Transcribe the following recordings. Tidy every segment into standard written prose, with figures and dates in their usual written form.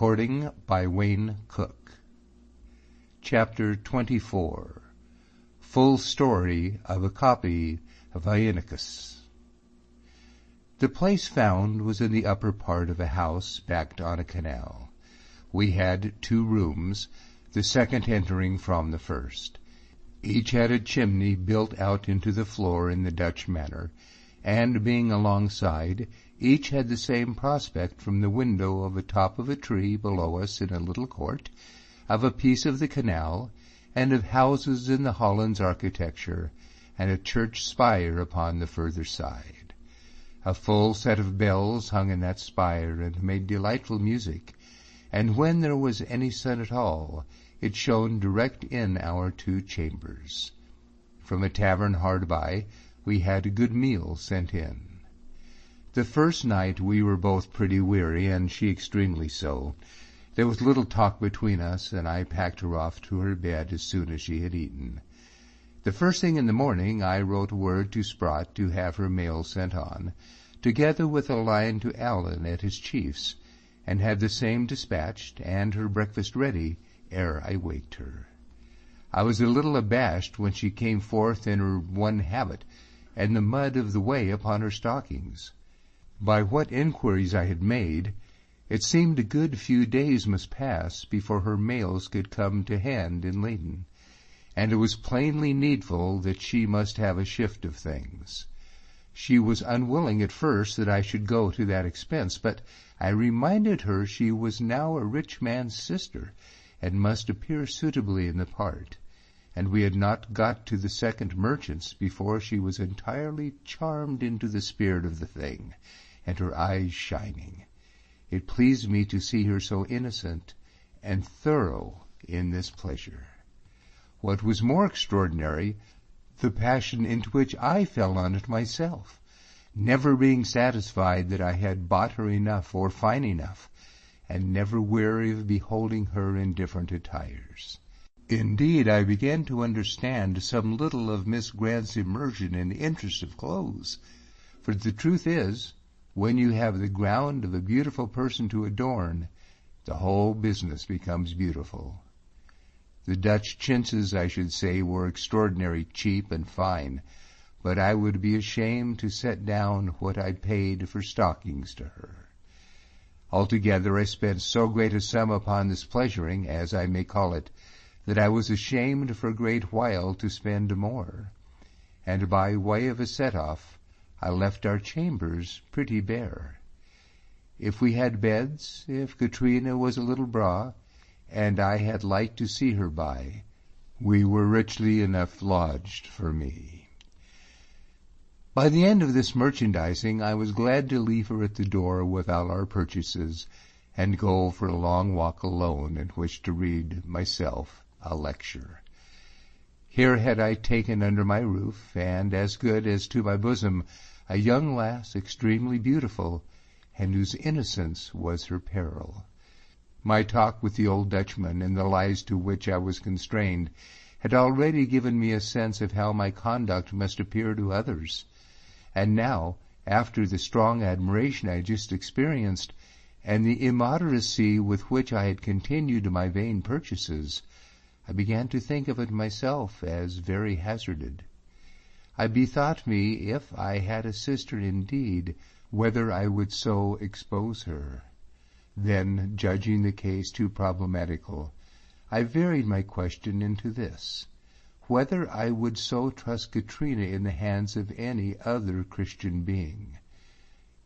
Recording by Wayne Cook. Chapter 24. Full Story of a Copy of Ionicus. The place found was in the upper part of a house backed on a canal. We had 2 rooms, the second entering from the first. Each had a chimney built out into the floor in the Dutch manner, and being alongside, each had the same prospect from the window of the top of a tree below us in a little court, of a piece of the canal, and of houses in the Hollands architecture, and a church spire upon the further side. A full set of bells hung in that spire and made delightful music, and when there was any sun at all, it shone direct in our 2 chambers. From a tavern hard by, we had a good meal sent in. The first night we were both pretty weary, and she extremely so. There was little talk between us, and I packed her off to her bed as soon as she had eaten. The first thing in the morning I wrote word to Sprott to have her mail sent on, together with a line to Allen at his chief's, and had the same dispatched, and her breakfast ready, ere I waked her. I was a little abashed when she came forth in her one habit, and the mud of the way upon her stockings. By what inquiries I had made, it seemed a good few days must pass before her mails could come to hand in Leyden, and it was plainly needful that she must have a shift of things. She was unwilling at first that I should go to that expense, but I reminded her she was now a rich man's sister, and must appear suitably in the part, and we had not got to the second merchant's before she was entirely charmed into the spirit of the thing, and her eyes shining. It pleased me to see her so innocent and thorough in this pleasure. What was more extraordinary, the passion into which I fell on it myself, never being satisfied that I had bought her enough or fine enough, and never weary of beholding her in different attires. Indeed, I began to understand some little of Miss Grant's immersion in the interest of clothes, for the truth is, when you have the ground of a beautiful person to adorn, the whole business becomes beautiful. The Dutch chintzes, I should say, were extraordinary cheap and fine, but I would be ashamed to set down what I paid for stockings to her. Altogether I spent so great a sum upon this pleasuring, as I may call it, that I was ashamed for a great while to spend more, and by way of a set-off, I left our chambers pretty bare. If we had beds, if Catriona was a little braw, and I had light to see her by, we were richly enough lodged for me. By the end of this merchandising, I was glad to leave her at the door with all our purchases, and go for a long walk alone in which to read myself a lecture. Here had I taken under my roof, and as good as to my bosom, a young lass extremely beautiful, and whose innocence was her peril. My talk with the old Dutchman, and the lies to which I was constrained, had already given me a sense of how my conduct must appear to others, and now, after the strong admiration I had just experienced, and the immoderacy with which I had continued my vain purchases, I began to think of it myself as very hazarded. I bethought me, if I had a sister indeed, whether I would so expose her. Then, judging the case too problematical, I varied my question into this: whether I would so trust Catriona in the hands of any other Christian being,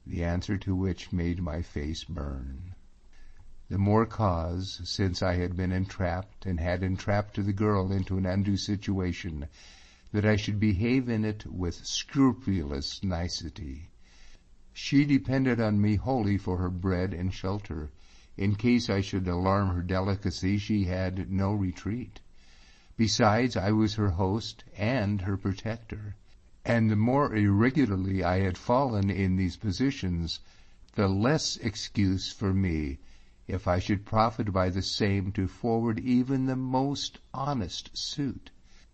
the answer to which made my face burn. The more cause, since I had been entrapped, and had entrapped the girl into an undue situation, that I should behave in it with scrupulous nicety. She depended on me wholly for her bread and shelter. In case I should alarm her delicacy, she had no retreat. Besides, I was her host and her protector, and the more irregularly I had fallen in these positions, the less excuse for me, if I should profit by the same to forward even the most honest suit,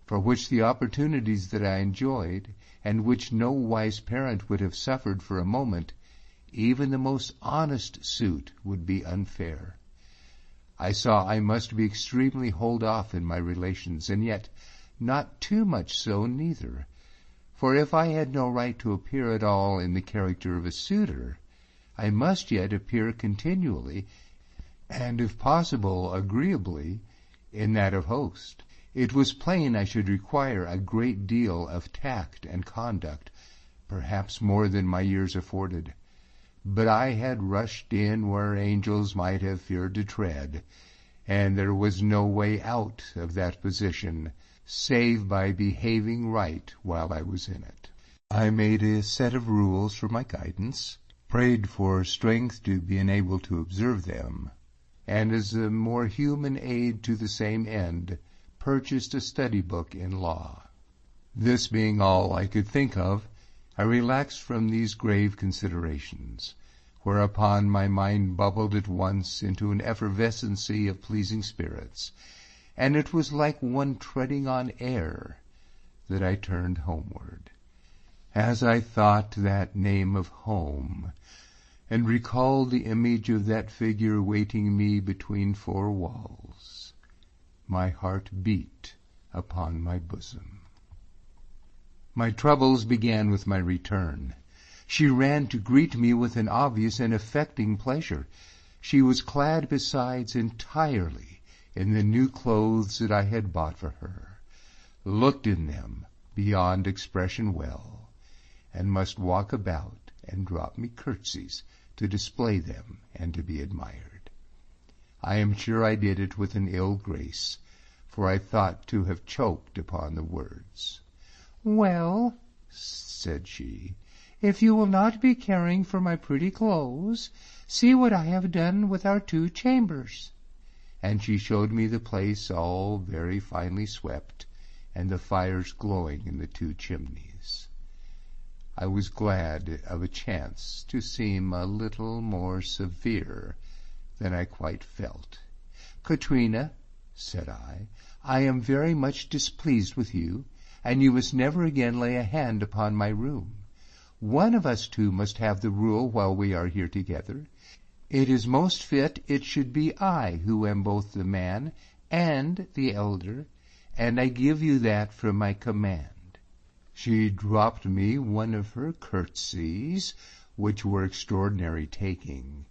for which the opportunities that I enjoyed, and which no wise parent would have suffered for a moment, even the most honest suit would be unfair. I saw I must be extremely hold off in my relations, and yet not too much so neither. For if I had no right to appear at all in the character of a suitor, I must yet appear continually, and if possible agreeably, in that of host. It was plain I should require a great deal of tact and conduct, perhaps more than my years afforded. But I had rushed in where angels might have feared to tread, and there was no way out of that position, save by behaving right while I was in it. I made a set of rules for my guidance, prayed for strength to be enabled to observe them, and as a more human aid to the same end, purchased a study book in law. This being all I could think of, I relaxed from these grave considerations, whereupon my mind bubbled at once into an effervescency of pleasing spirits, and it was like one treading on air that I turned homeward. As I thought that name of home, and recalled the image of that figure waiting me between four walls, my heart beat upon my bosom. My troubles began with my return. She ran to greet me with an obvious and affecting pleasure. She was clad besides entirely in the new clothes that I had bought for her, looked in them beyond expression well, and must walk about and drop me curtsies to display them and to be admired. I am sure I did it with an ill grace, for I thought to have choked upon the words. "Well," said she, "if you will not be caring for my pretty clothes, see what I have done with our 2 chambers." And she showed me the place all very finely swept, and the fires glowing in the 2 chimneys. I was glad of a chance to seem a little more severe than I quite felt. "Catriona," said I am very much displeased with you, and you must never again lay a hand upon my room. One of us 2 must have the rule while we are here together. It is most fit it should be I who am both the man and the elder, and I give you that for my command." She dropped me one of her curtsies, which were extraordinary taking.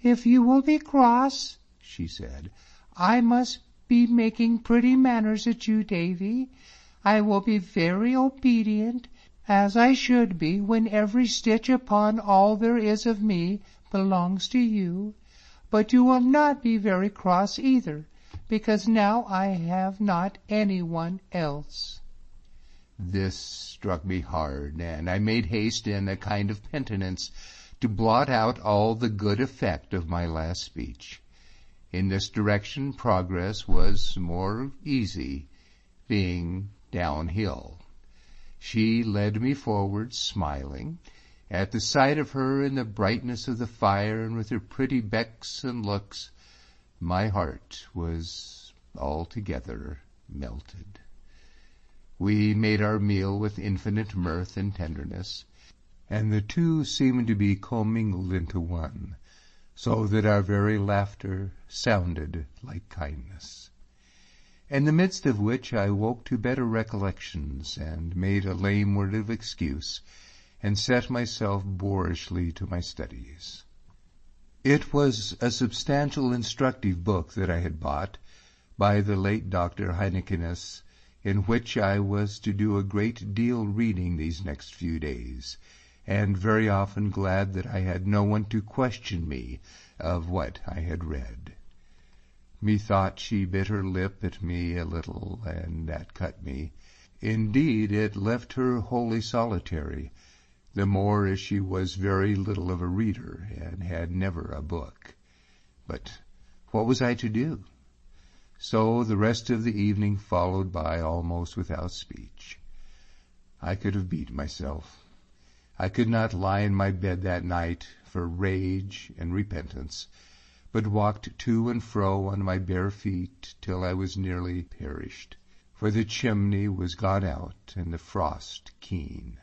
"If you will be cross," she said, "I must be making pretty manners at you, Davy. I will be very obedient, as I should be when every stitch upon all there is of me belongs to you. But you will not be very cross either, because now I have not any one else." This struck me hard, and I made haste in a kind of penitence to blot out all the good effect of my last speech. In this direction progress was more easy, being downhill. She led me forward, smiling. At the sight of her in the brightness of the fire and with her pretty becks and looks, my heart was altogether melted. We made our meal with infinite mirth and tenderness, and the 2 seemed to be commingled into one, so that our very laughter sounded like kindness. In the midst of which I woke to better recollections, and made a lame word of excuse, and set myself boorishly to my studies. It was a substantial instructive book that I had bought, by the late Dr. Heinekenus, in which I was to do a great deal reading these next few days, and very often glad that I had no one to question me of what I had read. Methought she bit her lip at me a little, and that cut me. Indeed, it left her wholly solitary, the more as she was very little of a reader, and had never a book. But what was I to do? So the rest of the evening followed by almost without speech. I could have beat myself. I could not lie in my bed that night for rage and repentance, but walked to and fro on my bare feet till I was nearly perished, for the chimney was gone out and the frost keen.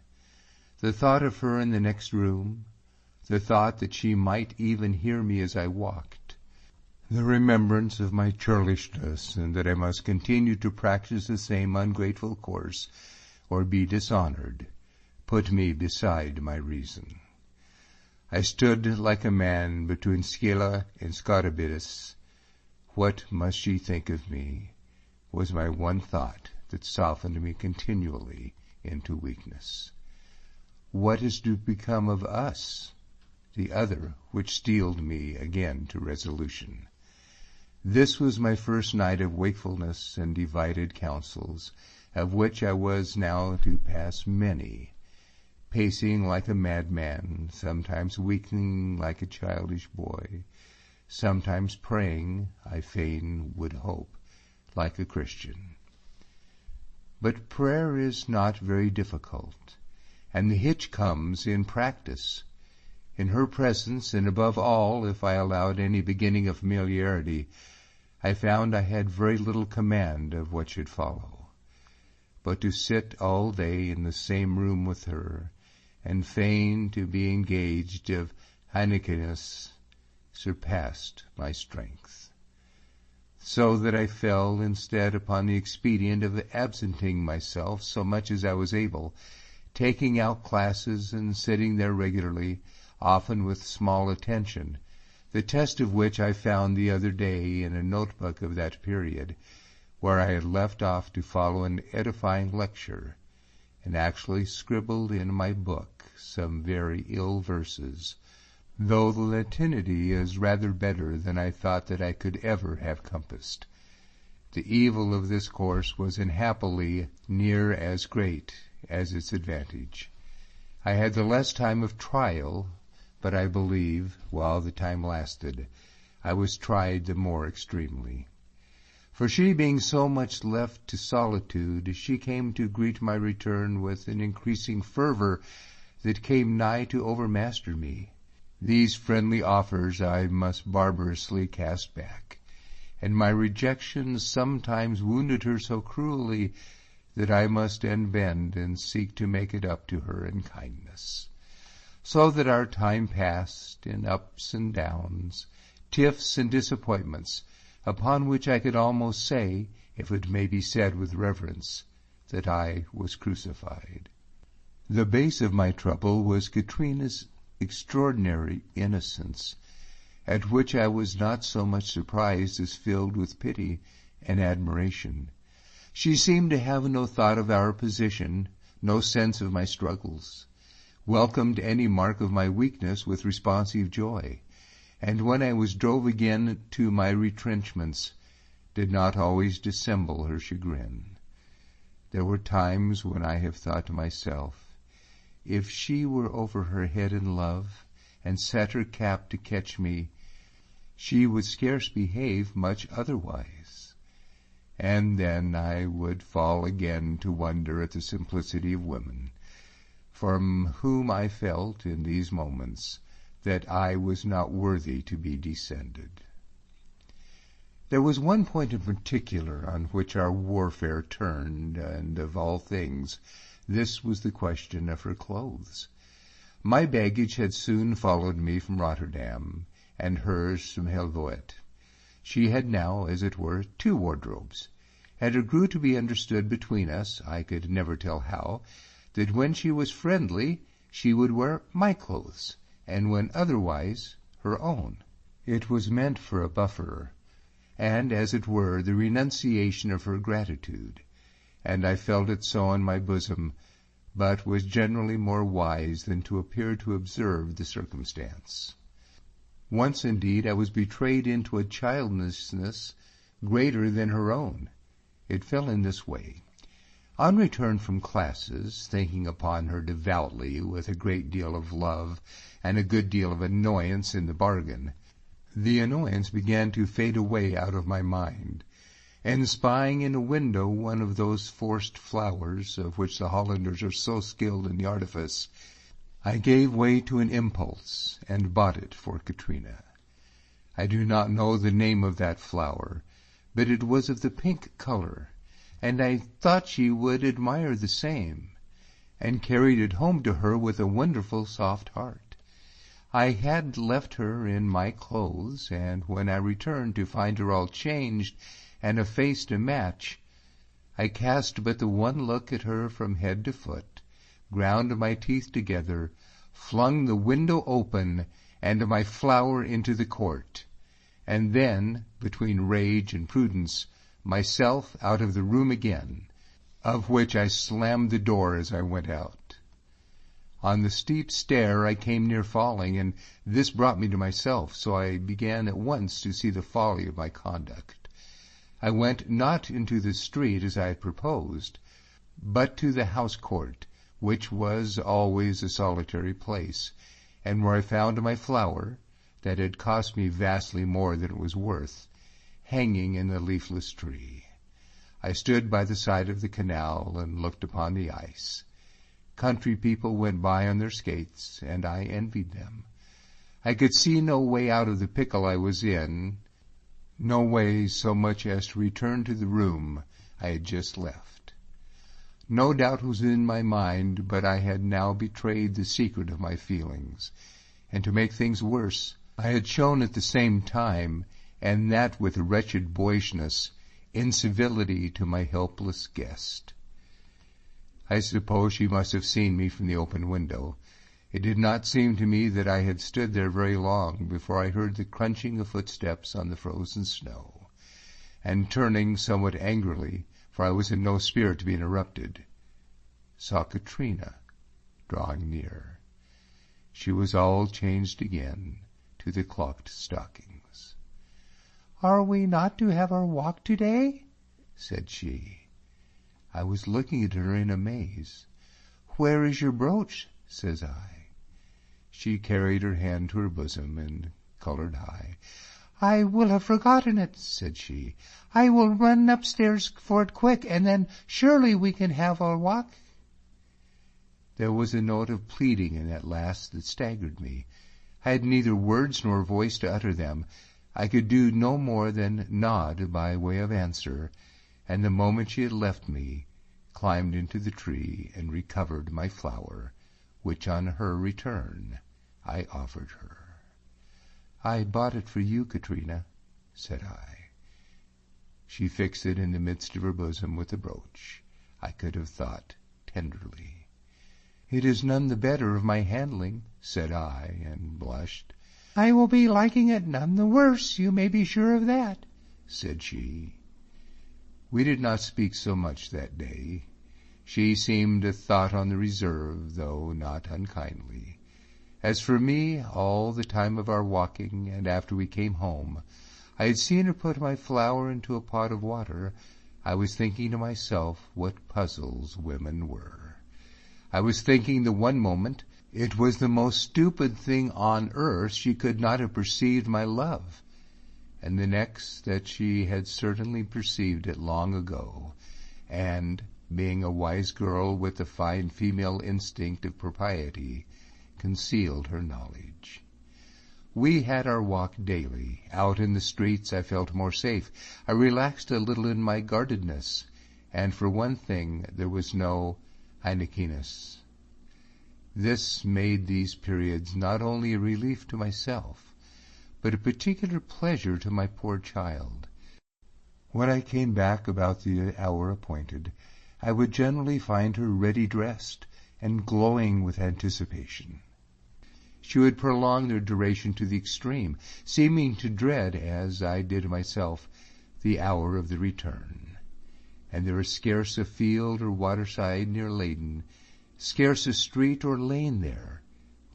The thought of her in the next room, the thought that she might even hear me as I walked, The remembrance of my churlishness, and that I must continue to practice the same ungrateful course, or be dishonored, put me beside my reason. I stood like a man between Scylla and Scarabeus. What must she think of me, was my one thought that softened me continually into weakness. What is to become of us? The other, which steeled me again to resolution. This was my first night of wakefulness and divided counsels, of which I was now to pass many, pacing like a madman, sometimes weakening like a childish boy, sometimes praying, I fain would hope, like a Christian. But prayer is not very difficult, and the hitch comes in practice. In her presence, and above all, if I allowed any beginning of familiarity, I found I had very little command of what should follow. But to sit all day in the same room with her, and feign to be engaged of Heinekeness, surpassed my strength, so that I fell instead upon the expedient of absenting myself so much as I was able, taking out classes and sitting there regularly, often with small attention, the test of which I found the other day in a notebook of that period, where I had left off to follow an edifying lecture, and actually scribbled in my book some very ill verses, though the Latinity is rather better than I thought that I could ever have compassed. The evil of this course was unhappily near as great as its advantage. I had the less time of trial, but I believe, while the time lasted, I was tried the more extremely. For she being so much left to solitude, she came to greet my return with an increasing fervour that came nigh to overmaster me. These friendly offers I must barbarously cast back, and my rejection sometimes wounded her so cruelly that I must unbend and seek to make it up to her in kindness. So that our time passed in ups and downs, tiffs and disappointments, upon which I could almost say, if it may be said with reverence, that I was crucified. The base of my trouble was Catriona's extraordinary innocence, at which I was not so much surprised as filled with pity and admiration. She seemed to have no thought of our position, no sense of my struggles, welcomed any mark of my weakness with responsive joy, and when I was drove again to my retrenchments, did not always dissemble her chagrin. There were times when I have thought to myself, if she were over her head in love, and set her cap to catch me, she would scarce behave much otherwise. And then I would fall again to wonder at the simplicity of women, from whom I felt in these moments that I was not worthy to be descended. There was one point in particular on which our warfare turned, and of all things, this was the question of her clothes. My baggage had soon followed me from Rotterdam, and hers from Helvoet. She had now, as it were, two wardrobes, and it grew to be understood between us, I could never tell how, that when she was friendly she would wear my clothes, and when otherwise her own. It was meant for a buffer, and, as it were, the renunciation of her gratitude, and I felt it so in my bosom, but was generally more wise than to appear to observe the circumstance. Once, indeed, I was betrayed into a childishness greater than her own. It fell in this way. On return from classes, thinking upon her devoutly, with a great deal of love and a good deal of annoyance in the bargain, the annoyance began to fade away out of my mind, and spying in a window one of those forced flowers of which the Hollanders are so skilled in the artifice, I gave way to an impulse and bought it for Catriona. I do not know the name of that flower, but it was of the pink color, and I thought she would admire the same, and carried it home to her with a wonderful soft heart. I had left her in my clothes, and when I returned to find her all changed and a face to match, I cast but the one look at her from head to foot, ground my teeth together, flung the window open and my flower into the court, and then, between rage and prudence, myself out of the room again, of which I slammed the door as I went out. On the steep stair I came near falling, and this brought me to myself, so I began at once to see the folly of my conduct. I went not into the street as I had proposed, but to the house court, which was always a solitary place, and where I found my flower, that had cost me vastly more than it was worth, hanging in the leafless tree. I stood by the side of the canal and looked upon the ice. Country people went by on their skates, and I envied them. I could see no way out of the pickle I was in, no way so much as to return to the room I had just left. No doubt was in my mind, but I had now betrayed the secret of my feelings, and to make things worse, I had shown at the same time, and that with wretched boyishness, incivility to my helpless guest. I suppose she must have seen me from the open window. It did not seem to me that I had stood there very long before I heard the crunching of footsteps on the frozen snow, and turning somewhat angrily, for I was in no spirit to be interrupted, saw Catriona drawing near. She was all changed again to the clocked stockings. "Are we not to have our walk to-day?" said she. I was looking at her in amaze. "Where is your brooch?" says I. She carried her hand to her bosom and colored high. "I will have forgotten it," said she. "I will run upstairs for it quick, and then surely we can have our walk." There was a note of pleading in that last that staggered me. I had neither words nor voice to utter them. I could do no more than nod by way of answer, and the moment she had left me, climbed into the tree and recovered my flower, which on her return I offered her. "I bought it for you, Catriona," said I. She fixed it in the midst of her bosom with the brooch, I could have thought tenderly. "It is none the better of my handling," said I, and blushed. "I will be liking it none the worse, you may be sure of that," said she. We did not speak so much that day. She seemed a thought on the reserve, though not unkindly. As for me, all the time of our walking, and after we came home, I had seen her put my flower into a pot of water. I was thinking to myself what puzzles women were. I was thinking the one moment it was the most stupid thing on earth she could not have perceived my love, and the next that she had certainly perceived it long ago, and, being a wise girl with the fine female instinct of propriety, concealed her knowledge. We had our walk daily. Out in the streets I felt more safe. I relaxed a little in my guardedness, and for one thing there was no heinickyness. This made these periods not only a relief to myself, but a particular pleasure to my poor child. When I came back about the hour appointed, I would generally find her ready dressed and glowing with anticipation. She would prolong their duration to the extreme, seeming to dread, as I did myself, the hour of the return. And there is scarce a field or waterside near Leyden, scarce a street or lane there,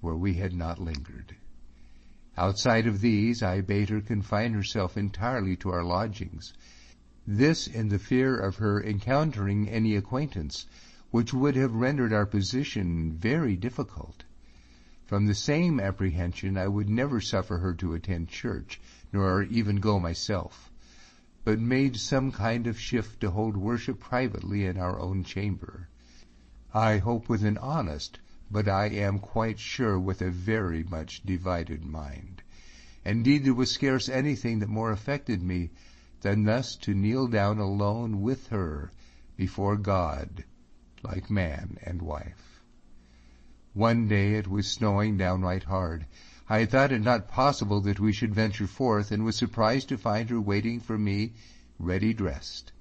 where we had not lingered. Outside of these, I bade her confine herself entirely to our lodgings, this in the fear of her encountering any acquaintance, which would have rendered our position very difficult. From the same apprehension I would never suffer her to attend church, nor even go myself, but made some kind of shift to hold worship privately in our own chamber. I hope with an honest, but I am quite sure with a very much divided mind. Indeed, there was scarce anything that more affected me than thus to kneel down alone with her before God, like man and wife. One day it was snowing downright hard. I thought it not possible that we should venture forth, and was surprised to find her waiting for me, ready dressed.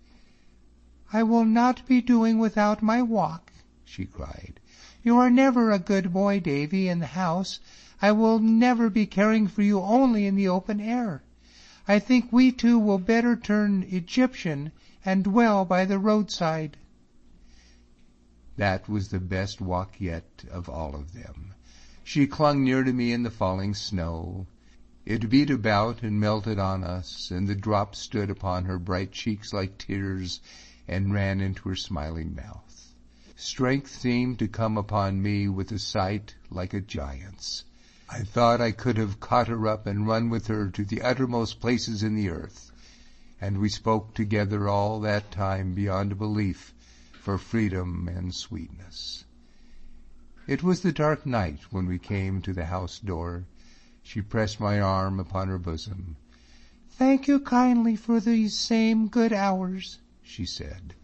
"I will not be doing without my walk," she cried. "You are never a good boy, Davy, in the house. I will never be caring for you only in the open air. I think we two will better turn Egyptian and dwell by the roadside." That was the best walk yet of all of them. She clung near to me in the falling snow. It beat about and melted on us, and the drops stood upon her bright cheeks like tears and ran into her smiling mouth. Strength seemed to come upon me with a sight like a giant's. I thought I could have caught her up and run with her to the uttermost places in the earth, and we spoke together all that time beyond belief for freedom and sweetness. It was the dark night when we came to the house door. She pressed my arm upon her bosom. "Thank you kindly for these same good hours," she said,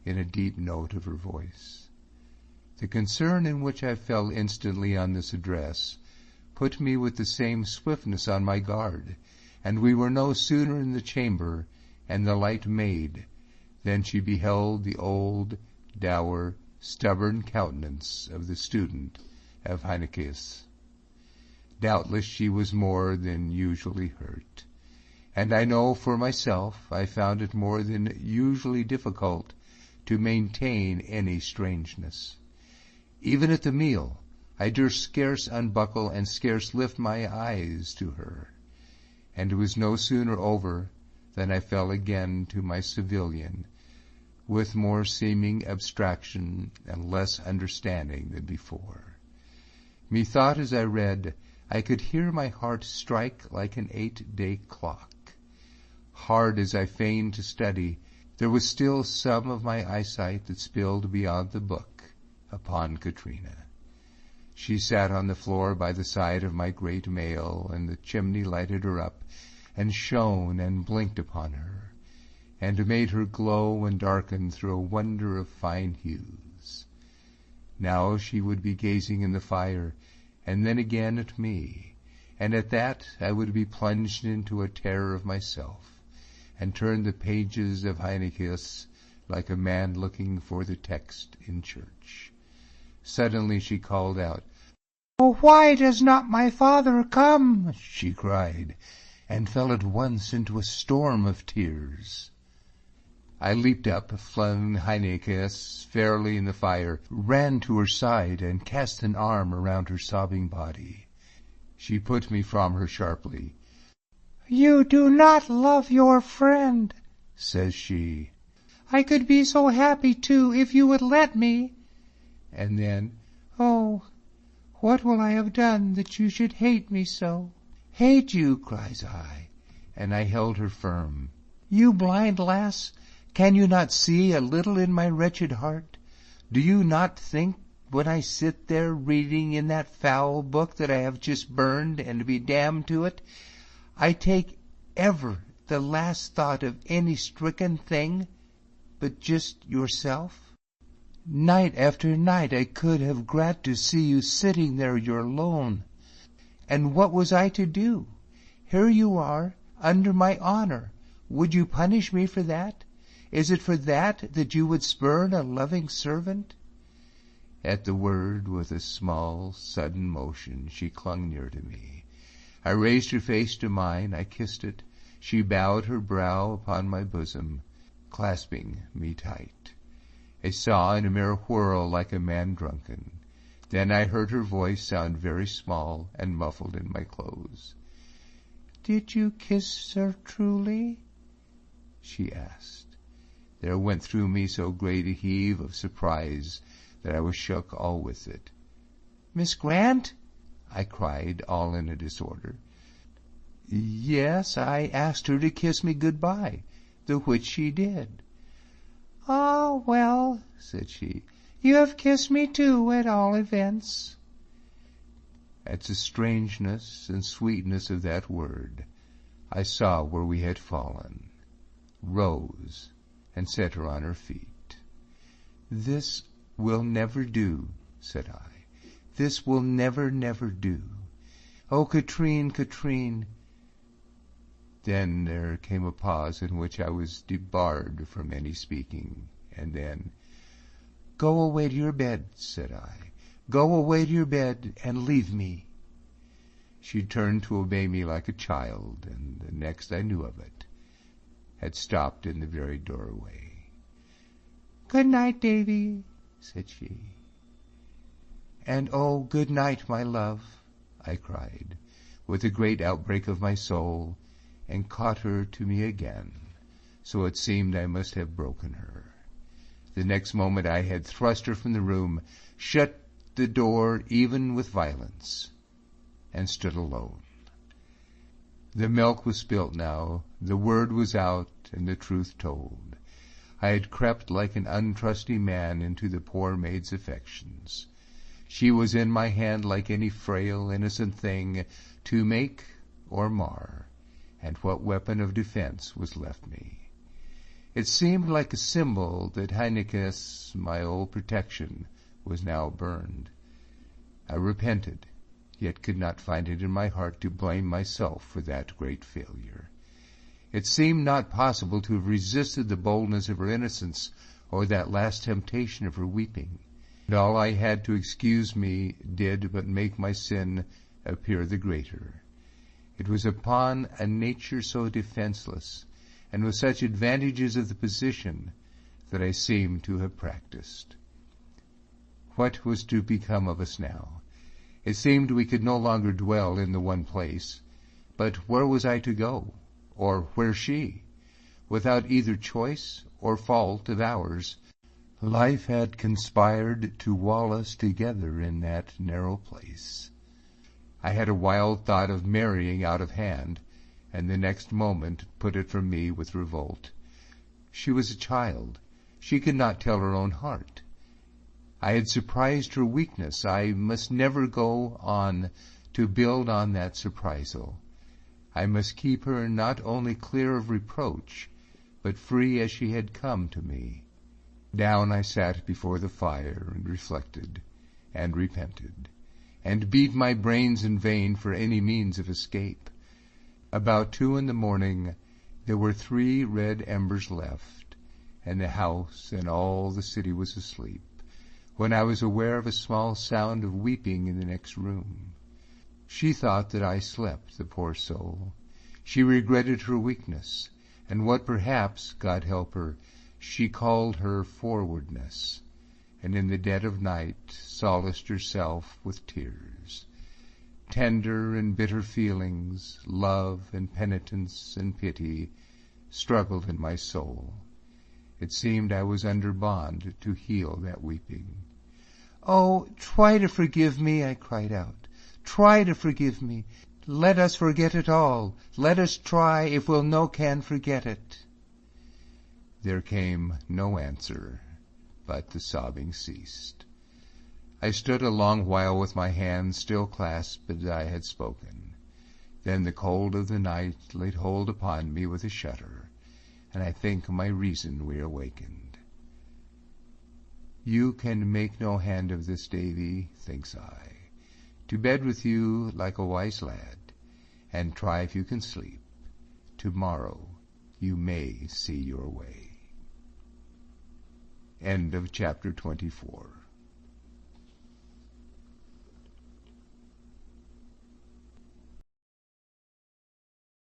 in a deep note of her voice. The concern in which I fell instantly on this address put me with the same swiftness on my guard, and we were no sooner in the chamber and the light made than she beheld the old, dour, stubborn countenance of the student of Heineccius. Doubtless she was more than usually hurt, and I know for myself I found it more than usually difficult to maintain any strangeness. Even at the meal I durst scarce unbuckle and scarce lift my eyes to her, and it was no sooner over than I fell again to my civilian, with more seeming abstraction and less understanding than before. Methought as I read, I could hear my heart strike like an 8-day clock. Hard as I feigned to study, there was still some of my eyesight that spilled beyond the book upon Catriona. She sat on the floor by the side of my great mail, and the chimney lighted her up, and shone and blinked upon her, and made her glow and darken through a wonder of fine hues. Now she would be gazing in the fire, and then again at me, and at that I would be plunged into a terror of myself, and turn the pages of Heineccius like a man looking for the text in church. Suddenly she called out, "Oh, why does not my father come?" she cried, and fell at once into a storm of tears. I leaped up, flung Heineccius fairly in the fire, ran to her side, and cast an arm around her sobbing body. She put me from her sharply. "You do not love your friend," says she. "I could be so happy, too, if you would let me." And then, "Oh, what will I have done that you should hate me so?" "Hate you," cries I, and I held her firm. "You blind lass, can you not see a little in my wretched heart? Do you not think, when I sit there reading in that foul book that I have just burned, and be damned to it, I take ever the last thought of any stricken thing but just yourself? Night after night I could have grat to see you sitting there your alone. And what was I to do? Here you are, under my honor. Would you punish me for that? Is it for that that you would spurn a loving servant?" At the word, with a small, sudden motion, she clung near to me. I raised her face to mine, I kissed it. She bowed her brow upon my bosom, clasping me tight. I saw in a mere whirl like a man drunken. Then I heard her voice sound very small and muffled in my clothes. "Did you kiss her truly?" she asked. There went through me so great a heave of surprise that I was shook all with it. "Miss Grant?" I cried, all in a disorder. "Yes, I asked her to kiss me good-bye, the which she did." "Ah, well," said she, "you have kissed me too, at all events." At the strangeness and sweetness of that word, I saw where we had fallen, rose, and set her on her feet. "This will never do," said I. "This will never, never do. Oh, Catrine, Catrine!" Then there came a pause in which I was debarred from any speaking, and then, "Go away to your bed," said I. "Go away to your bed and leave me." She turned to obey me like a child, and the next I knew of it, had stopped in the very doorway. "Good night, Davy," said she. "And oh, good night, my love," I cried, with a great outbreak of my soul, and caught her to me again, so it seemed I must have broken her. The next moment I had thrust her from the room, shut the door even with violence, and stood alone. The milk was spilt now, the word was out, and the truth told. I had crept like an untrusty man into the poor maid's affections. She was in my hand like any frail, innocent thing to make or mar, and what weapon of defense was left me? It seemed like a symbol that Heineke's, my old protection, was now burned. I repented, yet could not find it in my heart to blame myself for that great failure. It seemed not possible to have resisted the boldness of her innocence or that last temptation of her weeping, and all I had to excuse me did but make my sin appear the greater. It was upon a nature so defenseless, and with such advantages of the position, that I seemed to have practiced. What was to become of us now? It seemed we could no longer dwell in the one place, but where was I to go, or where she? Without either choice or fault of ours, life had conspired to wall us together in that narrow place. I had a wild thought of marrying out of hand, and the next moment put it from me with revolt. She was a child. She could not tell her own heart. I had surprised her weakness. I must never go on to build on that surprisal. I must keep her not only clear of reproach, but free as she had come to me. Down I sat before the fire and reflected, and repented, and beat my brains in vain for any means of escape. About 2 a.m, there were 3 red embers left, and the house and all the city was asleep, when I was aware of a small sound of weeping in the next room. She thought that I slept, the poor soul. She regretted her weakness, and what perhaps, God help her, she called her forwardness, and in the dead of night solaced herself with tears. Tender and bitter feelings, love and penitence and pity, struggled in my soul. It seemed I was under bond to heal that weeping. "Oh, try to forgive me," I cried out. "Try to forgive me. Let us forget it all. Let us try if we'll no can forget it." There came no answer, but the sobbing ceased. I stood a long while with my hands still clasped as I had spoken. Then the cold of the night laid hold upon me with a shudder, and I think my reason reawakened. You can make no hand of this, Davy, thinks I. To bed with you like a wise lad, and try if you can sleep. Tomorrow you may see your way. End of chapter 24.